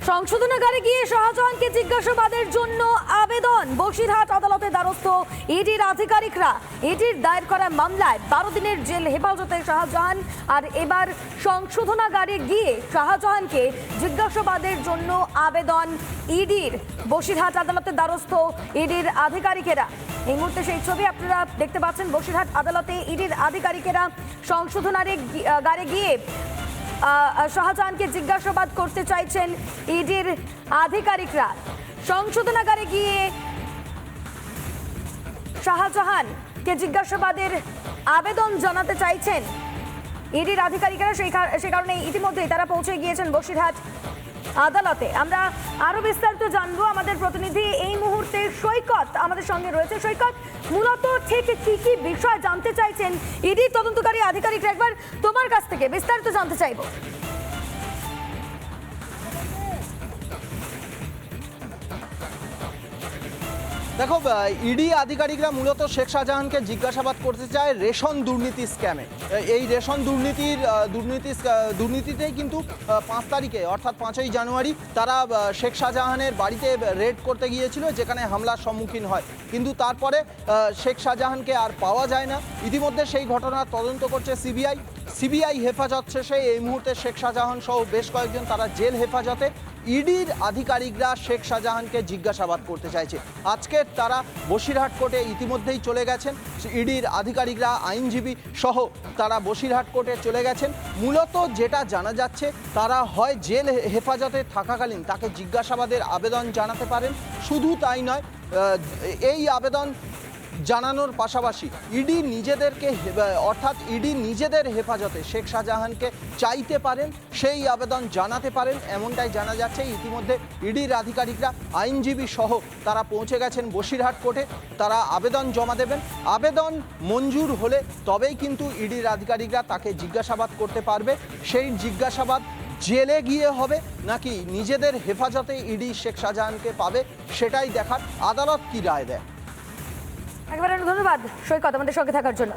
সংশোধনাগারে গিয়ে শাহজাহানকে জিজ্ঞাসাবাদের জন্য আবেদন। বসিরহাট আদালতের দ্বারস্থ ইডির আধিকারিকরা। ইডির দায়ের করা মামলায় 12 দিনের জেল হেফাজতে শাহজাহান। আর এবার সংশোধনাগারে গিয়ে শাহজাহানকে জিজ্ঞাসাবাদের জন্য আবেদন ইডির। বসিরহাট আদালতের দ্বারস্থ ইডির আধিকারিকেরা। এই মুহূর্তে সেই ছবি আপনারা দেখতে পাচ্ছেন। বসিরহাট আদালতে ইডির আধিকারিকেরা সংশোধনাগারে গিয়ে শাহজাহানকে জিজ্ঞাসাবাদ করতে চাইছেন ইডির আধিকারিকরা। সংশোধনাগারে গিয়ে শাহজাহানকে জিজ্ঞাসাবাদের আবেদন জানাতে চাইছেন ইডির আধিকারিকরা। সেই কারণে ইতিমধ্যেই তারা পৌঁছে গিয়েছেন বসিরহাট আদালতে। আমরা আরো বিস্তারিত জানবো। আমাদের প্রতিনিধি এই মুহূর্তে সৈকত আমাদের সঙ্গে রয়েছে। সৈকত, মূলত ঠিক কি কি বিষয় জানতে চাইছেন ইডি তদন্তকারী আধিকারিকরা, একবার তোমার কাছ থেকে বিস্তারিত জানতে চাইবো। দেখো, ইডি আধিকারিকরা মূলত শেখ শাহজাহানকে জিজ্ঞাসাবাদ করতে চায় রেশন দুর্নীতি স্ক্যামে। এই রেশন দুর্নীতিতেই কিন্তু 5 তারিখে অর্থাৎ 5ই জানুয়ারি তারা শেখ শাহজাহানের বাড়িতে রেড করতে গিয়েছিল, যেখানে হামলার সম্মুখীন হয়। কিন্তু তারপরে শেখ শাহজাহানকে আর পাওয়া যায় না। ইতিমধ্যে সেই ঘটনার তদন্ত করছে সিবিআই হেফাজত শেষে এই মুহূর্তে শেখ শাহজাহান সহ বেশ কয়েকজন তারা জেল হেফাজতে। ইডির আধিকারিকরা শেখ শাহজাহানকে জিজ্ঞাসাবাদ করতে চাইছে। আজকে তারা বসিরহাট কোর্টে ইতিমধ্যেই চলে গেছেন। ইডির আধিকারিকরা, আইনজীবী সহ তারা বসিরহাট কোর্টে চলে গেছেন। মূলত যেটা জানা যাচ্ছে, তারা হয় জেল হেফাজতে থাকাকালীন তাকে জিজ্ঞাসাবাদের আবেদন জানাতে পারেন। শুধু তাই নয়, এই আবেদন জানানোর পাশাপাশি ইডি নিজেদের হেফাজতে শেখ শাহজাহানকে চাইতে পারেন, সেই আবেদন জানাতে পারেন, এমনটাই জানা যাচ্ছে। ইতিমধ্যে ইডির আধিকারিকরা, আইনজীবী সহ তারা পৌঁছে গেছেন বসিরহাট কোর্টে। তারা আবেদন জমা দেবেন। আবেদন মঞ্জুর হলে তবেই কিন্তু ইডির আধিকারিকরা তাকে জিজ্ঞাসাবাদ করতে পারবে। সেই জিজ্ঞাসাবাদ জেলে গিয়ে হবে নাকি নিজেদের হেফাজতে ইডি শেখ শাহজাহানকে পাবে, সেটাই দেখার। আদালত কি রায় দেয়। একবার ধন্যবাদ সৈকত আমাদের সঙ্গে থাকার জন্য।